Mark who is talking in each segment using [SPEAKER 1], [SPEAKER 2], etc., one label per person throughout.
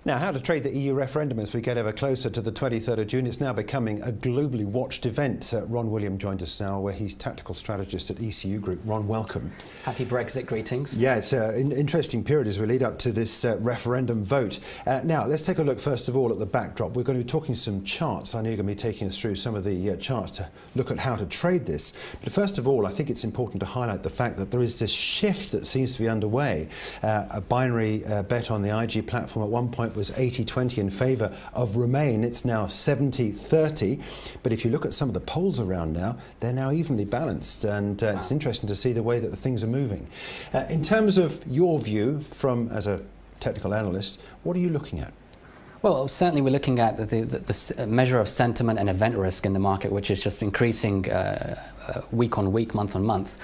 [SPEAKER 1] Now, how to trade the EU referendum as we get ever closer to the 23rd of June. It's now becoming a globally watched event. Ron William joined us now, where he's Tactical Strategist at ECU Group. Ron, welcome.
[SPEAKER 2] Happy Brexit greetings.
[SPEAKER 1] Yeah, it's an interesting period as we lead up to this referendum vote. Now, let's take a look first of all at the backdrop. We're going to be talking some charts. I know you're going to be taking us through some of the charts to look at how to trade this. But first of all, I think it's important to highlight the fact that there is this shift that seems to be underway. A binary bet on the IG platform at one point was 80-20 in favour of Remain. It's now 70-30. But if you look at some of the polls around now, they're now evenly balanced, and it's interesting to see the way that the things are moving. In terms of your view, as a technical analyst, what are you looking at?
[SPEAKER 2] Well, certainly we're looking at the measure of sentiment and event risk in the market, which is just increasing week on week, month on month.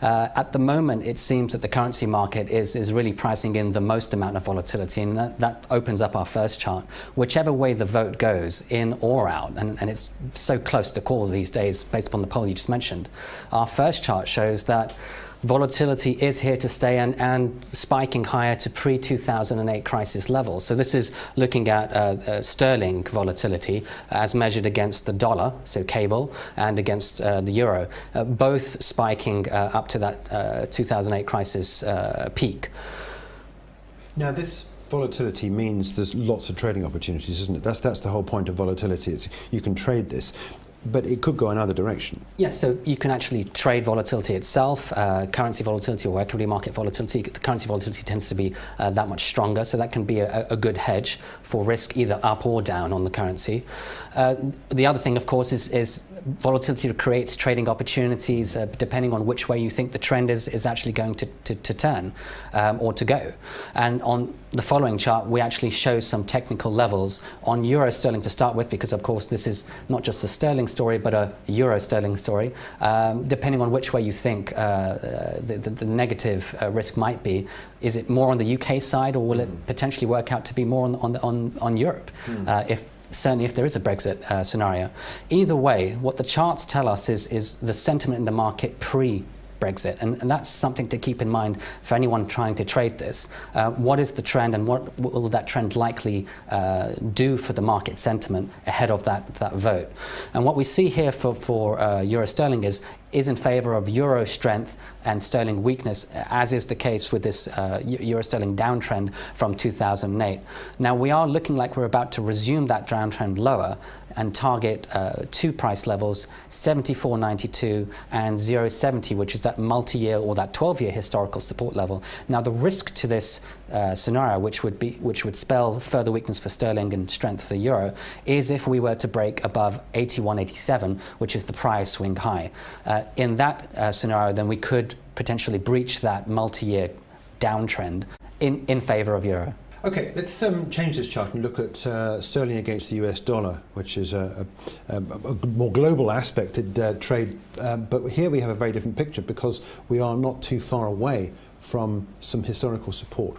[SPEAKER 2] At the moment, it seems that the currency market is really pricing in the most amount of volatility, and that opens up our first chart. Whichever way the vote goes, in or out, and it's so close to call these days based upon the poll you just mentioned, our first chart shows that volatility is here to stay and spiking higher to pre-2008 crisis levels. So this is looking at sterling volatility as measured against the dollar, so cable, and against the euro, both spiking up to that 2008 crisis peak.
[SPEAKER 1] Now, this volatility means there's lots of trading opportunities, isn't it? That's the whole point of volatility. You can trade this. But it could go another direction.
[SPEAKER 2] Yes, so you can actually trade volatility itself, currency volatility or equity market volatility. The currency volatility tends to be that much stronger, so that can be a good hedge for risk either up or down on the currency. The other thing, of course, is volatility creates trading opportunities depending on which way you think the trend is actually going to turn or to go. And on the following chart, we actually show some technical levels on euro sterling to start with, because of course this is not just a sterling story but a euro sterling story. Depending on which way you think the negative risk might be, is it more on the UK side, or will it potentially work out to be more on Europe? Certainly if there is a Brexit scenario. Either way, what the charts tell us is the sentiment in the market pre-Brexit, and that's something to keep in mind for anyone trying to trade this. What is the trend, and what will that trend likely do for the market sentiment ahead of that vote? And what we see here for euro sterling is in favour of euro strength and sterling weakness, as is the case with this euro sterling downtrend from 2008. Now, we are looking like we're about to resume that downtrend lower and target two price levels, 74.92 and 0.70, which is that multi-year or that 12-year historical support level. Now, the risk to this scenario, which would spell further weakness for sterling and strength for euro, is if we were to break above 81.87, which is the prior swing high. In that scenario, then we could potentially breach that multi-year downtrend in favour of euro.
[SPEAKER 1] Okay, let's change this chart and look at sterling against the US dollar, which is a more global aspected trade. But here we have a very different picture, because we are not too far away from some historical support.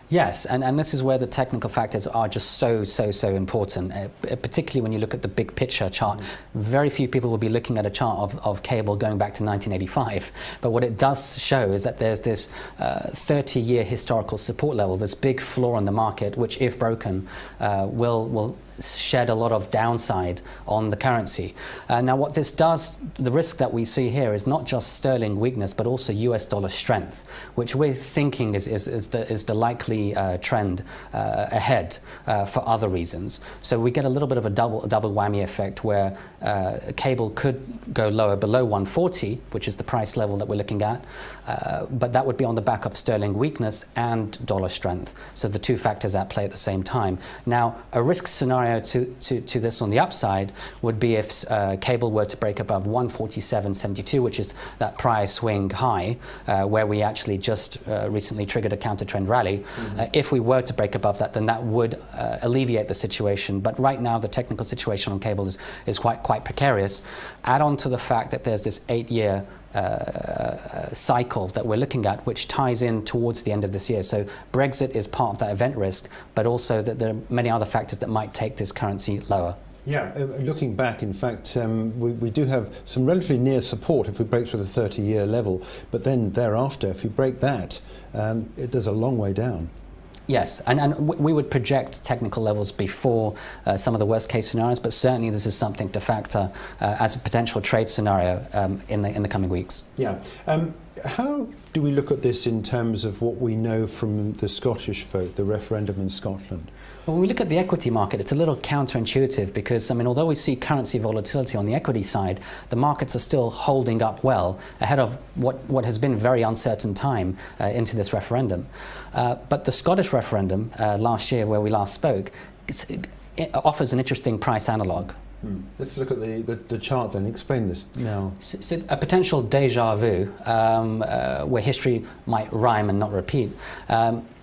[SPEAKER 2] Yes, and this is where the technical factors are just so important, particularly when you look at the big picture chart. Very few people will be looking at a chart of cable going back to 1985, but what it does show is that there's this 30-year historical support level, this big floor in the market, which, if broken, will shed a lot of downside on the currency. Now, what this does, the risk that we see here is not just sterling weakness, but also US dollar strength, which we're thinking is the likely trend ahead for other reasons. So we get a little bit of a double whammy effect, where cable could go lower below 140, which is the price level that we're looking at, but that would be on the back of sterling weakness and dollar strength. So the two factors at play at the same time. Now, a risk scenario to this on the upside would be if cable were to break above 147.72, which is that prior swing high, where we actually just recently triggered a counter trend rally. If we were to break above that, then that would alleviate the situation. But right now, the technical situation on cable is quite precarious. Add on to the fact that there's this 8-year cycle that we're looking at, which ties in towards the end of this year. So Brexit is part of that event risk, but also that there are many other factors that might take this currency lower.
[SPEAKER 1] Yeah, looking back, in fact, we do have some relatively near support if we break through the 30-year level, but then thereafter, if we break that, there's a long way down.
[SPEAKER 2] Yes, and we would project technical levels before some of the worst case scenarios, but certainly this is something to factor as a potential trade scenario in the coming weeks.
[SPEAKER 1] Yeah. How do we look at this in terms of what we know from the Scottish vote, the referendum in Scotland?
[SPEAKER 2] When we look at the equity market, it's a little counterintuitive because, I mean, although we see currency volatility on the equity side, the markets are still holding up well ahead of what has been a very uncertain time into this referendum. But the Scottish referendum last year, where we last spoke, it offers an interesting price analogue.
[SPEAKER 1] Let's look at the chart then. Explain this now.
[SPEAKER 2] So a potential deja vu, where history might rhyme and not repeat,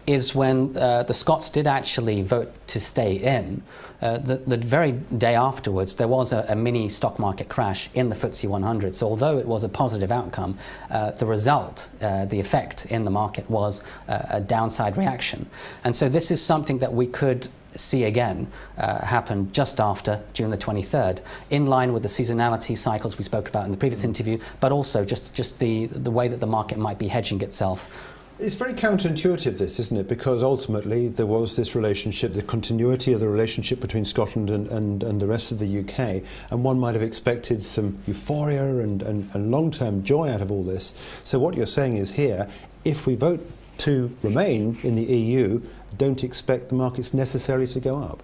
[SPEAKER 2] is when the Scots did actually vote to stay in. The very day afterwards, there was a mini stock market crash in the Footsie 100. So although it was a positive outcome, the result, the effect in the market was a downside reaction. And so this is something that we could see again happen just after June the 23rd, in line with the seasonality cycles we spoke about in the previous interview, but also just the way that the market might be hedging itself.
[SPEAKER 1] It's very counterintuitive, this, isn't it? Because ultimately there was this relationship, the continuity of the relationship between Scotland and the rest of the UK, and one might have expected some euphoria and long-term joy out of all this. So what you're saying is here, if we vote to remain in the EU, don't expect the markets necessarily to go up.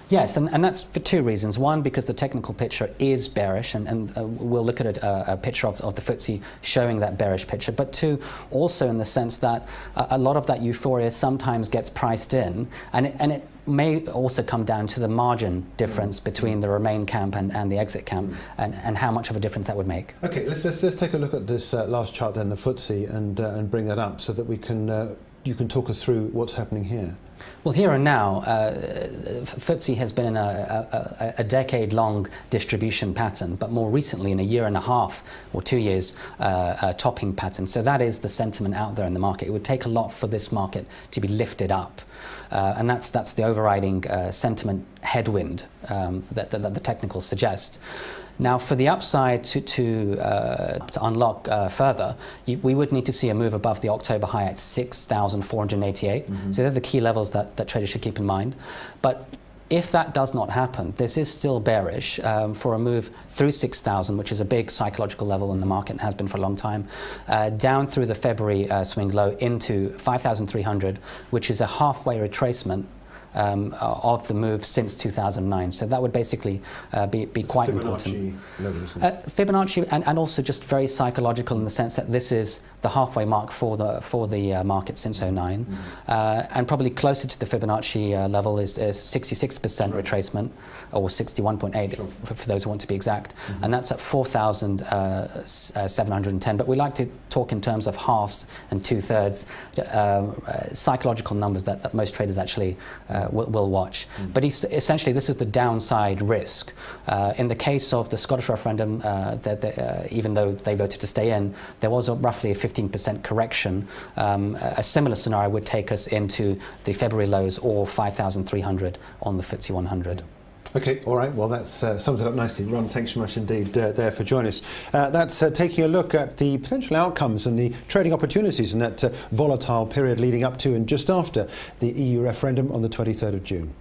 [SPEAKER 2] Yes, and that's for two reasons. One, because the technical picture is bearish, and we'll look at a picture of the Footsie showing that bearish picture. But two, also in the sense that a lot of that euphoria sometimes gets priced in, and it may also come down to the margin difference between the remain camp and the exit camp, and how much of a difference that would make.
[SPEAKER 1] Okay, let's take a look at this last chart then, the Footsie, and bring that up so that we can you can talk us through what's happening here.
[SPEAKER 2] Well, here and now, Footsie has been in a decade-long distribution pattern, but more recently in a year and a half or 2 years topping pattern. So that is the sentiment out there in the market. It would take a lot for this market to be lifted up. And that's the overriding sentiment headwind that the technicals suggest. Now, for the upside to unlock further, we would need to see a move above the October high at 6,488. So they're the key levels that traders should keep in mind. But if that does not happen, this is still bearish for a move through 6,000, which is a big psychological level in the market and has been for a long time, down through the February swing low into 5,300, which is a halfway retracement of the move since 2009. So that would basically be quite important. Fibonacci and also just very psychological in the sense that this is the halfway mark for the market since 2009. And probably closer to the Fibonacci level is 66% retracement, or 61.8 for those who want to be exact. And that's at 4,710. But we like to talk in terms of halves and two-thirds, psychological numbers that most traders actually will watch. But essentially, this is the downside risk. In the case of the Scottish referendum, even though they voted to stay in, there was roughly a 15% correction. A similar scenario would take us into the February lows or 5,300 on the Footsie 100.
[SPEAKER 1] Okay, all right. Well, that sums it up nicely. Ron, thanks so much indeed there for joining us. That's taking a look at the potential outcomes and the trading opportunities in that volatile period leading up to and just after the EU referendum on the 23rd of June.